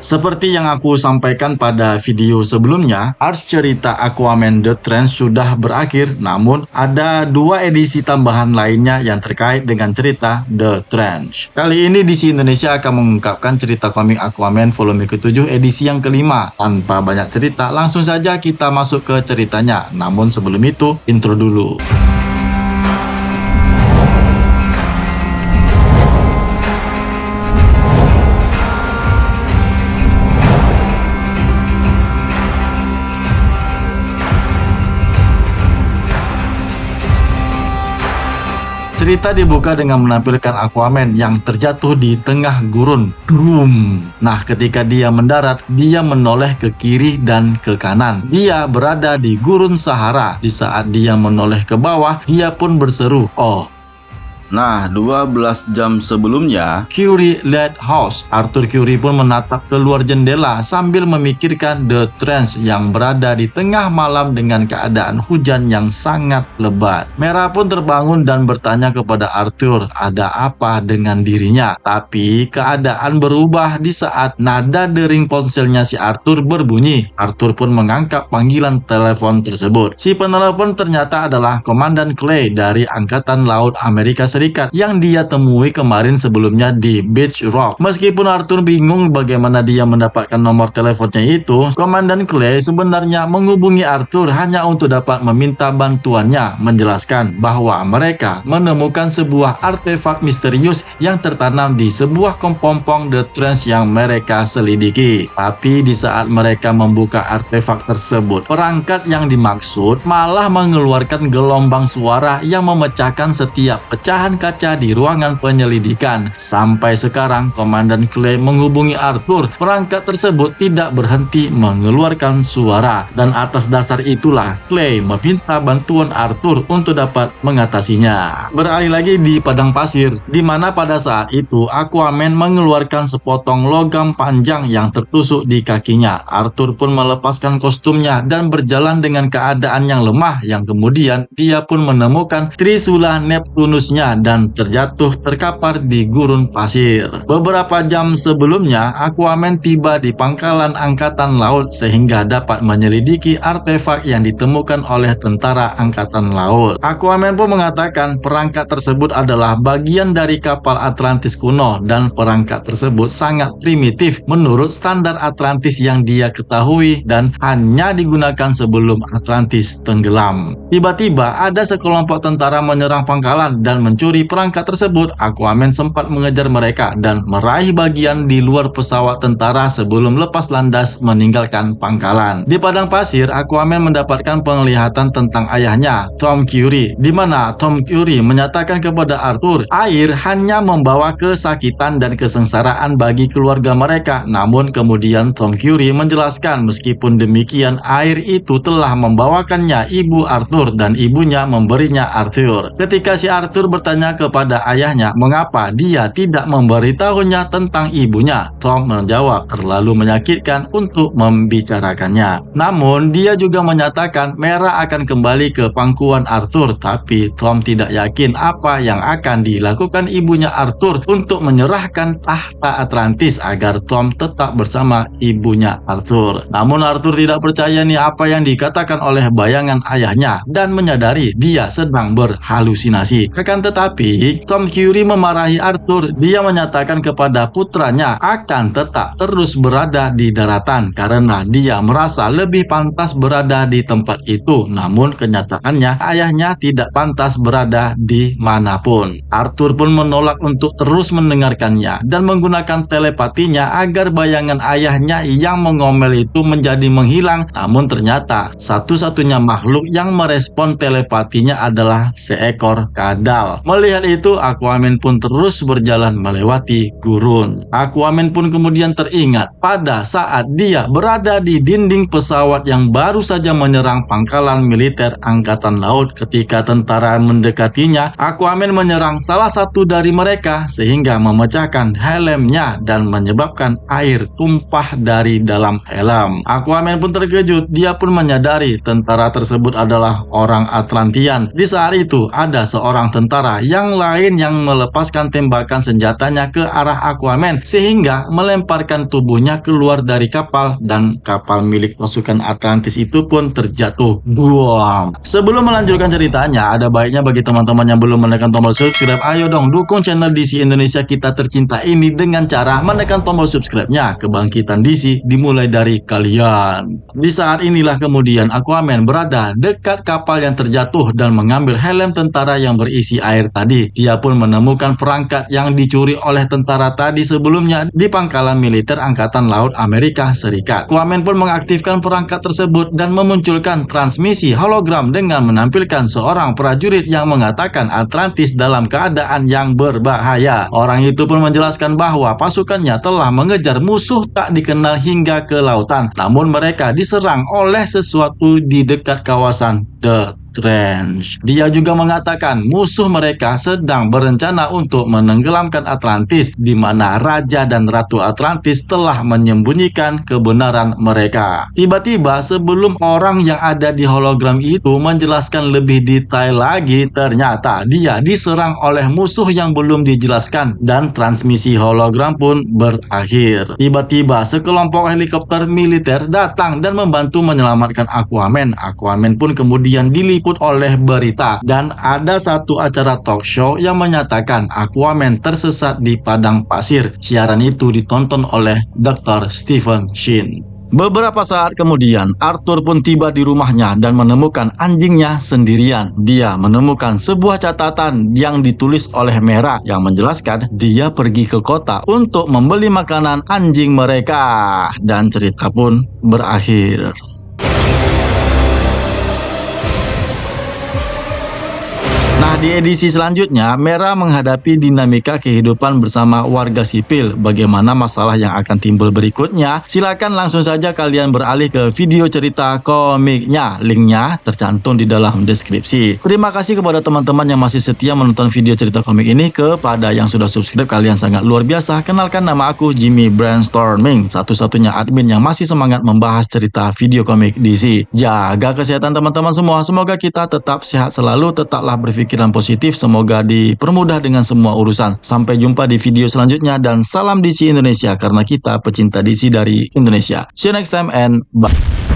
Seperti yang aku sampaikan pada video sebelumnya, arc cerita Aquaman The Trench sudah berakhir, namun ada 2 edisi tambahan lainnya yang terkait dengan cerita The Trench. Kali ini DC Indonesia akan mengungkapkan cerita komik Aquaman volume ke-7 edisi yang kelima. Tanpa banyak cerita, langsung saja kita masuk ke ceritanya. Namun sebelum itu, intro dulu. Cerita dibuka dengan menampilkan Aquaman yang terjatuh di tengah gurun. Boom. Nah, ketika dia mendarat, dia menoleh ke kiri dan ke kanan. Dia berada di gurun Sahara. Di saat dia menoleh ke bawah, dia pun berseru, "Oh." Nah, 12 jam sebelumnya, Curie Lighthouse. Arthur Curry pun menatap keluar jendela sambil memikirkan The Trench yang berada di tengah malam dengan keadaan hujan yang sangat lebat. Mera pun terbangun dan bertanya kepada Arthur ada apa dengan dirinya. Tapi keadaan berubah di saat nada dering ponselnya si Arthur berbunyi. Arthur pun mengangkat panggilan telepon tersebut. Si penelepon ternyata adalah Komandan Clay dari Angkatan Laut Amerika Serikat yang dia temui kemarin sebelumnya di Beach Rock. Meskipun Arthur bingung bagaimana dia mendapatkan nomor teleponnya itu, Komandan Clay sebenarnya menghubungi Arthur hanya untuk dapat meminta bantuannya, menjelaskan bahwa mereka menemukan sebuah artefak misterius yang tertanam di sebuah kepompong The Trench yang mereka selidiki. Tapi di saat mereka membuka artefak tersebut, perangkat yang dimaksud malah mengeluarkan gelombang suara yang memecahkan setiap pecahan kaca di ruangan penyelidikan. Sampai sekarang Komandan Clay menghubungi Arthur, perangkat tersebut tidak berhenti mengeluarkan suara, dan atas dasar itulah Clay meminta bantuan Arthur untuk dapat mengatasinya. Beralih lagi di padang pasir, di mana pada saat itu Aquaman mengeluarkan sepotong logam panjang yang tertusuk di kakinya. Arthur pun melepaskan kostumnya dan berjalan dengan keadaan yang lemah, yang kemudian dia pun menemukan Trisula Neptunusnya dan terjatuh terkapar di gurun pasir. Beberapa jam sebelumnya, Aquaman tiba di pangkalan Angkatan Laut sehingga dapat menyelidiki artefak yang ditemukan oleh tentara Angkatan Laut. Aquaman pun mengatakan perangkat tersebut adalah bagian dari kapal Atlantis kuno dan perangkat tersebut sangat primitif menurut standar Atlantis yang dia ketahui dan hanya digunakan sebelum Atlantis tenggelam. Tiba-tiba ada sekelompok tentara menyerang pangkalan dan mencuri perangkat tersebut. Aquaman sempat mengejar mereka dan meraih bagian di luar pesawat tentara sebelum lepas landas meninggalkan pangkalan. Di padang pasir, Aquaman mendapatkan penglihatan tentang ayahnya, Tom Curry, di mana Tom Curry menyatakan kepada Arthur, air hanya membawa kesakitan dan kesengsaraan bagi keluarga mereka. Namun kemudian Tom Curry menjelaskan meskipun demikian, air itu telah membawakannya ibu Arthur dan ibunya memberinya Arthur. Ketika si Arthur bertanya kepada ayahnya mengapa dia tidak memberitahunya tentang ibunya, Tom menjawab terlalu menyakitkan untuk membicarakannya. Namun dia juga menyatakan Mera akan kembali ke pangkuan Arthur, tapi Tom tidak yakin apa yang akan dilakukan ibunya Arthur untuk menyerahkan tahta Atlantis agar Tom tetap bersama ibunya Arthur. Namun Arthur tidak percaya nih apa yang dikatakan oleh bayangan ayahnya dan menyadari dia sedang berhalusinasi. Akan tetapi Tom Curry memarahi Arthur. Dia menyatakan kepada putranya akan tetap terus berada di daratan karena dia merasa lebih pantas berada di tempat itu. Namun kenyataannya ayahnya tidak pantas berada di manapun. Arthur pun menolak untuk terus mendengarkannya dan menggunakan telepatinya agar bayangan ayahnya yang mengomel itu menjadi menghilang. Namun ternyata satu-satunya makhluk yang merespon telepatinya adalah seekor kadal. Melihat itu, Aquaman pun terus berjalan melewati gurun. Aquaman pun kemudian teringat pada saat dia berada di dinding pesawat yang baru saja menyerang pangkalan militer Angkatan Laut. Ketika tentara mendekatinya, Aquaman menyerang salah satu dari mereka sehingga memecahkan helmnya dan menyebabkan air tumpah dari dalam helm. Aquaman pun terkejut. Dia pun menyadari tentara tersebut adalah orang Atlantian. Di saat itu ada seorang tentara yang lain yang melepaskan tembakan senjatanya ke arah Aquaman sehingga melemparkan tubuhnya keluar dari kapal dan kapal milik pasukan Atlantis itu pun terjatuh. Buam. Sebelum melanjutkan ceritanya, ada baiknya bagi teman-teman yang belum menekan tombol subscribe, ayo dong dukung channel DC Indonesia kita tercinta ini dengan cara menekan tombol subscribe-nya. Kebangkitan DC dimulai dari kalian. Di saat inilah kemudian Aquaman berada dekat kapal yang terjatuh dan mengambil helm tentara yang berisi air tadi. Dia pun menemukan perangkat yang dicuri oleh tentara tadi sebelumnya di pangkalan militer Angkatan Laut Amerika Serikat. Aquaman pun mengaktifkan perangkat tersebut dan memunculkan transmisi hologram dengan menampilkan seorang prajurit yang mengatakan Atlantis dalam keadaan yang berbahaya. Orang itu pun menjelaskan bahwa pasukannya telah mengejar musuh tak dikenal hingga ke lautan, namun mereka diserang oleh sesuatu di dekat kawasan The Trench. Dia juga mengatakan musuh mereka sedang berencana untuk menenggelamkan Atlantis, di mana Raja dan Ratu Atlantis telah menyembunyikan kebenaran mereka. Tiba-tiba sebelum orang yang ada di hologram itu menjelaskan lebih detail lagi, ternyata dia diserang oleh musuh yang belum dijelaskan dan transmisi hologram pun berakhir. Tiba-tiba sekelompok helikopter militer datang dan membantu menyelamatkan Aquaman. Aquaman pun kemudian diliput oleh berita dan ada satu acara talk show yang menyatakan Aquaman tersesat di padang pasir. Siaran itu ditonton oleh Dr. Stephen Shin. Beberapa saat kemudian, Arthur pun tiba di rumahnya dan menemukan anjingnya sendirian. Dia menemukan sebuah catatan yang ditulis oleh Mera yang menjelaskan dia pergi ke kota untuk membeli makanan anjing mereka. Dan cerita pun berakhir. Nah, di edisi selanjutnya, Mera menghadapi dinamika kehidupan bersama warga sipil. Bagaimana masalah yang akan timbul berikutnya? Silakan langsung saja kalian beralih ke video cerita komiknya. Linknya tercantum di dalam deskripsi. Terima kasih kepada teman-teman yang masih setia menonton video cerita komik ini. Kepada yang sudah subscribe, kalian sangat luar biasa. Kenalkan, nama aku Jimmy Brainstorming, satu-satunya admin yang masih semangat membahas cerita video komik DC. Jaga kesehatan teman-teman semua. Semoga kita tetap sehat selalu, tetaplah berpikiran positif, semoga dipermudah dengan semua urusan. Sampai jumpa di video selanjutnya dan salam DC Indonesia karena kita pecinta DC dari Indonesia. See you next time and bye.